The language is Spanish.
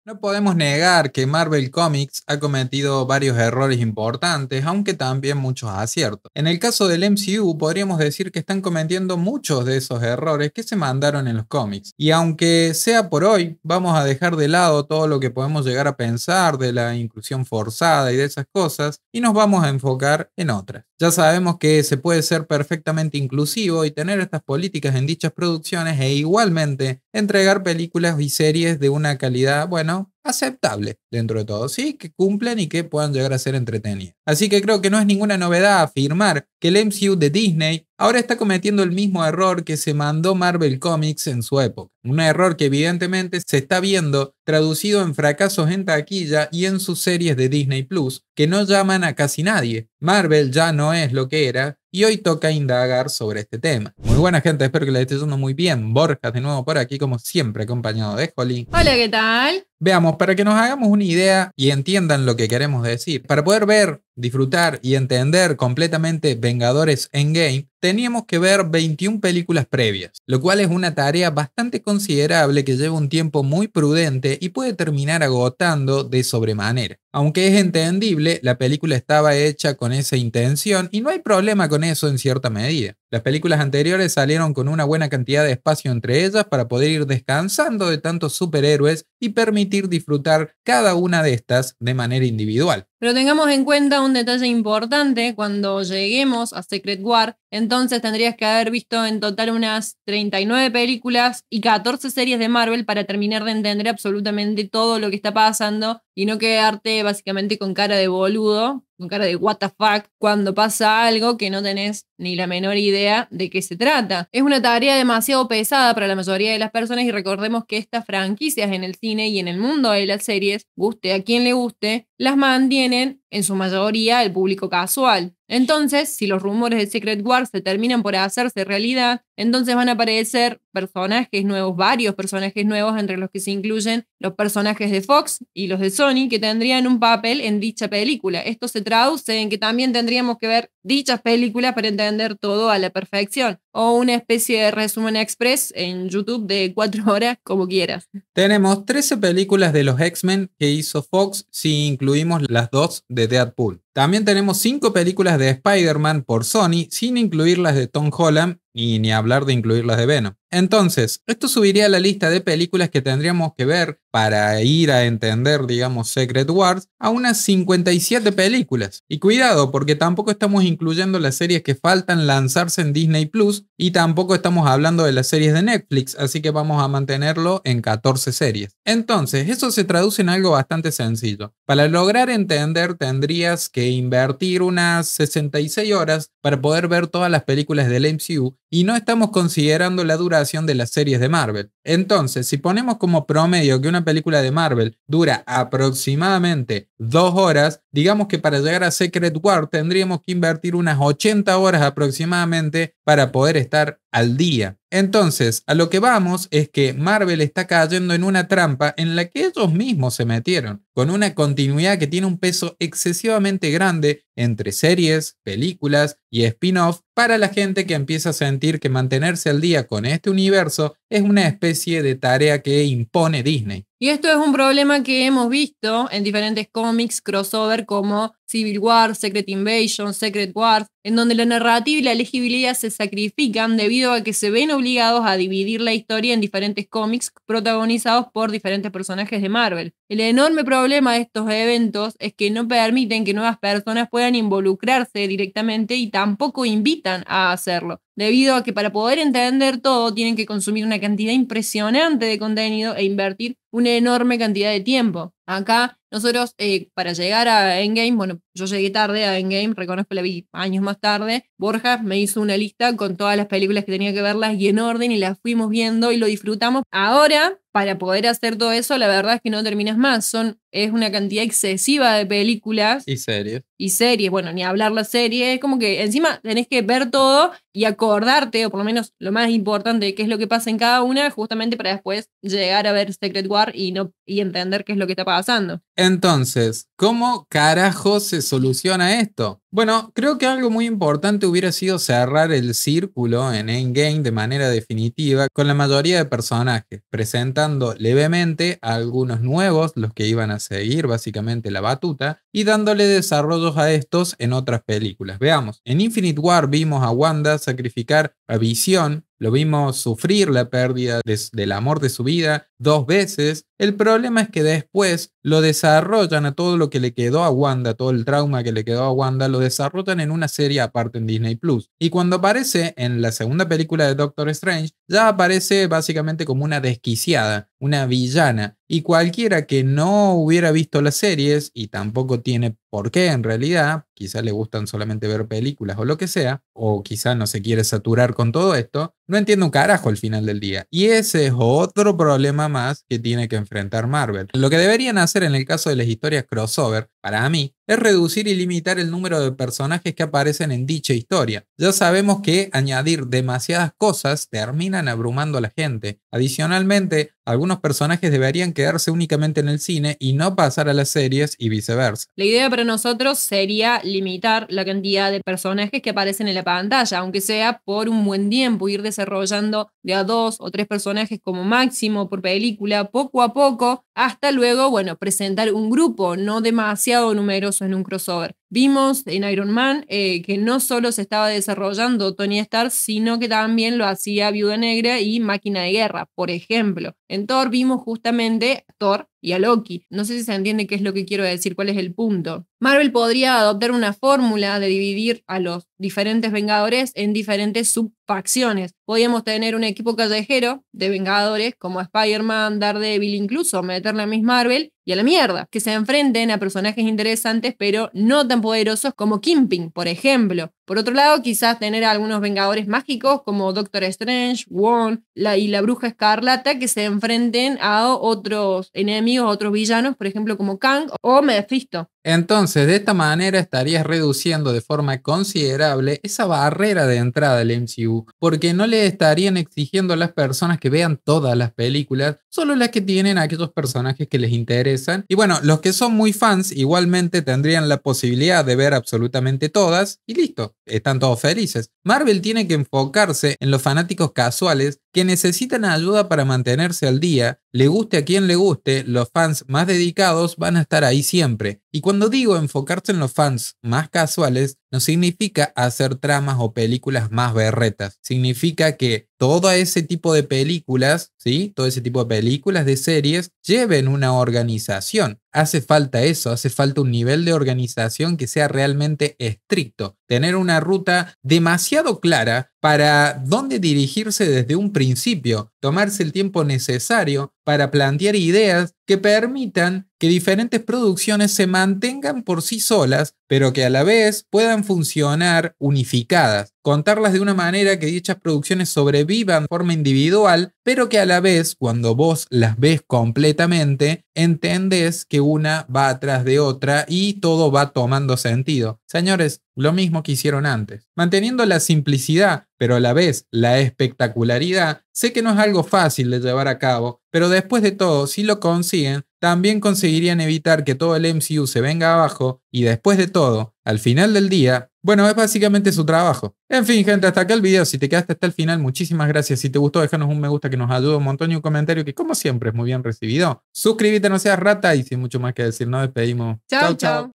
No podemos negar que Marvel Comics ha cometido varios errores importantes, aunque también muchos aciertos. En el caso del MCU, podríamos decir que están cometiendo muchos de esos errores que se mandaron en los cómics. Y aunque sea por hoy, vamos a dejar de lado todo lo que podemos llegar a pensar de la inclusión forzada y de esas cosas, y nos vamos a enfocar en otras. Ya sabemos que se puede ser perfectamente inclusivo y tener estas políticas en dichas producciones e igualmente entregar películas y series de una calidad, bueno, aceptable dentro de todo, sí, que cumplen y que puedan llegar a ser entretenidas. Así que creo que no es ninguna novedad afirmar que el MCU de Disney ahora está cometiendo el mismo error que se mandó Marvel Comics en su época. Un error que evidentemente se está viendo traducido en fracasos en taquilla y en sus series de Disney Plus, que no llaman a casi nadie. Marvel ya no es lo que era y hoy toca indagar sobre este tema. Muy buena gente, espero que les esté yendo muy bien. Borja de nuevo por aquí como siempre acompañado de Holly. Hola, ¿qué tal? Veamos, para que nos hagamos una idea y entiendan lo que queremos decir. Para poder ver, disfrutar y entender completamente Vengadores Endgame, teníamos que ver 21 películas previas, lo cual es una tarea bastante considerable que lleva un tiempo muy prudente y puede terminar agotando de sobremanera. Aunque es entendible, la película estaba hecha con esa intención y no hay problema con eso en cierta medida. Las películas anteriores salieron con una buena cantidad de espacio entre ellas para poder ir descansando de tantos superhéroes y permitir disfrutar cada una de estas de manera individual. Pero tengamos en cuenta un detalle importante: cuando lleguemos a Secret War, entonces tendrías que haber visto en total unas 39 películas y 14 series de Marvel para terminar de entender absolutamente todo lo que está pasando y no quedarte básicamente con cara de boludo, con cara de what the fuck, cuando pasa algo que no tenés ni la menor idea de qué se trata. Es una tarea demasiado pesada para la mayoría de las personas y recordemos que estas franquicias en el cine y en el mundo de las series, guste a quien le guste, las mantienen en su mayoría el público casual. Entonces, si los rumores de Secret Wars se terminan por hacerse realidad, entonces van a aparecer personajes nuevos, varios personajes nuevos, entre los que se incluyen los personajes de Fox y los de Sony, que tendrían un papel en dicha película. Esto se traduce en que también tendríamos que ver dichas películas para entender todo a la perfección, o una especie de resumen express en YouTube de 4 horas, como quieras. Tenemos 13 películas de los X-Men que hizo Fox si incluimos las 2 de Deadpool. También tenemos 5 películas de Spider-Man por Sony sin incluir las de Tom Holland y ni hablar de incluir las de Venom. Entonces, esto subiría a la lista de películas que tendríamos que ver para ir a entender, digamos, Secret Wars a unas 57 películas. Y cuidado, porque tampoco estamos incluyendo las series que faltan lanzarse en Disney Plus y tampoco estamos hablando de las series de Netflix, así que vamos a mantenerlo en 14 series. Entonces, eso se traduce en algo bastante sencillo. Para lograr entender, tendrías que invertir unas 66 horas para poder ver todas las películas del MCU y no estamos considerando la duración de las series de Marvel. Entonces, si ponemos como promedio que una película de Marvel dura aproximadamente 2 horas, digamos que para llegar a Secret War tendríamos que invertir unas 80 horas aproximadamente para poder estar al día. Entonces, a lo que vamos es que Marvel está cayendo en una trampa en la que ellos mismos se metieron, con una continuidad que tiene un peso excesivamente grande entre series, películas y spin-off para la gente que empieza a sentir que mantenerse al día con este universo es una especie de tarea que impone Disney. Y esto es un problema que hemos visto en diferentes cómics crossover como Civil War, Secret Invasion, Secret Wars, en donde la narrativa y la legibilidad se sacrifican debido a que se ven obligados a dividir la historia en diferentes cómics protagonizados por diferentes personajes de Marvel. El enorme problema de estos eventos es que no permiten que nuevas personas puedan involucrarse directamente y tampoco invitan a hacerlo, debido a que para poder entender todo tienen que consumir una cantidad impresionante de contenido e invertir una enorme cantidad de tiempo. Acá nosotros, para llegar a Endgame, bueno, yo llegué tarde a Endgame, reconozco que la vi años más tarde. Borja me hizo una lista con todas las películas que tenía que verlas y en orden, y las fuimos viendo y lo disfrutamos. Ahora, para poder hacer todo eso, la verdad es que no terminas más. Es una cantidad excesiva de películas Y series. y series. Bueno, ni hablar la serie, es como que encima tenés que ver todo y acordarte, o por lo menos lo más importante, de qué es lo que pasa en cada una, justamente para después llegar a ver Secret War y entender qué es lo que está pasando. Entonces, ¿cómo carajo se soluciona esto? Bueno, creo que algo muy importante hubiera sido cerrar el círculo en Endgame de manera definitiva con la mayoría de personajes, presentando levemente a algunos nuevos, los que iban a seguir básicamente la batuta, y dándole desarrollos a estos en otras películas. Veamos, en Infinite War vimos a Wanda sacrificar a Visión, lo vimos sufrir la pérdida del amor de su vida 2 veces. El problema es que después lo desarrollan a todo lo que le quedó a Wanda, todo el trauma que le quedó a Wanda, lo desarrollan en una serie aparte en Disney Plus. Y cuando aparece en la segunda película de Doctor Strange, ya aparece básicamente como una desquiciada, una villana. Y cualquiera que no hubiera visto las series, y tampoco tiene por qué en realidad, quizá le gustan solamente ver películas o lo que sea, o quizá no se quiere saturar con todo esto, no entiende un carajo al final del día. Y ese es otro problema más que tiene que enfrentar Marvel. Lo que deberían hacer en el caso de las historias crossover, para mí, es reducir y limitar el número de personajes que aparecen en dicha historia. Ya sabemos que añadir demasiadas cosas terminan abrumando a la gente. Adicionalmente, algunos personajes deberían quedarse únicamente en el cine y no pasar a las series y viceversa. La idea para nosotros sería limitar la cantidad de personajes que aparecen en la pantalla, aunque sea por un buen tiempo, ir desarrollando de a 2 o 3 personajes como máximo por película, poco a poco, hasta luego, bueno, presentar un grupo no demasiado numeroso en un crossover. Vimos en Iron Man que no solo se estaba desarrollando Tony Stark, sino que también lo hacía Viuda Negra y Máquina de Guerra, por ejemplo. En Thor vimos justamente a Thor y a Loki. No sé si se entiende qué es lo que quiero decir, cuál es el punto. Marvel podría adoptar una fórmula de dividir a los diferentes Vengadores en diferentes subfacciones. Podríamos tener un equipo callejero de Vengadores como Spider-Man, Daredevil, incluso meterle a Miss Marvel y a la mierda, que se enfrenten a personajes interesantes pero no tan poderosos como Kingpin, por ejemplo. Por otro lado, quizás tener a algunos Vengadores mágicos como Doctor Strange, Wong y la Bruja Escarlata que se enfrenten a otros enemigos, otros villanos, por ejemplo como Kang o Mephisto. Entonces, de esta manera estarías reduciendo de forma considerable esa barrera de entrada al MCU, porque no le estarían exigiendo a las personas que vean todas las películas, solo las que tienen aquellos personajes que les interesan. Y bueno, los que son muy fans igualmente tendrían la posibilidad de ver absolutamente todas y listo, están todos felices. Marvel tiene que enfocarse en los fanáticos casuales que necesitan ayuda para mantenerse al día. Le guste a quien le guste, los fans más dedicados van a estar ahí siempre. Y cuando digo enfocarse en los fans más casuales, no significa hacer tramas o películas más berretas. Significa que todo ese tipo de películas, ¿sí? Todo ese tipo de películas, de series, lleven una organización. Hace falta eso, hace falta un nivel de organización que sea realmente estricto. Tener una ruta demasiado clara para dónde dirigirse desde un principio. Tomarse el tiempo necesario para plantear ideas que permitan que diferentes producciones se mantengan por sí solas, pero que a la vez puedan funcionar unificadas. Contarlas de una manera que dichas producciones sobrevivan de forma individual, pero que a la vez, cuando vos las ves completamente, entendés que una va atrás de otra y todo va tomando sentido. Señores, lo mismo que hicieron antes. Manteniendo la simplicidad, pero a la vez la espectacularidad, sé que no es algo fácil de llevar a cabo, pero después de todo, si lo consiguen, también conseguirían evitar que todo el MCU se venga abajo y después de todo, al final del día, bueno, es básicamente su trabajo. En fin, gente, hasta acá el video. Si te quedaste hasta el final, muchísimas gracias. Si te gustó, déjanos un me gusta que nos ayuda un montón y un comentario que como siempre es muy bien recibido. Suscríbete, no seas rata y sin mucho más que decir, nos despedimos. Chau, chau.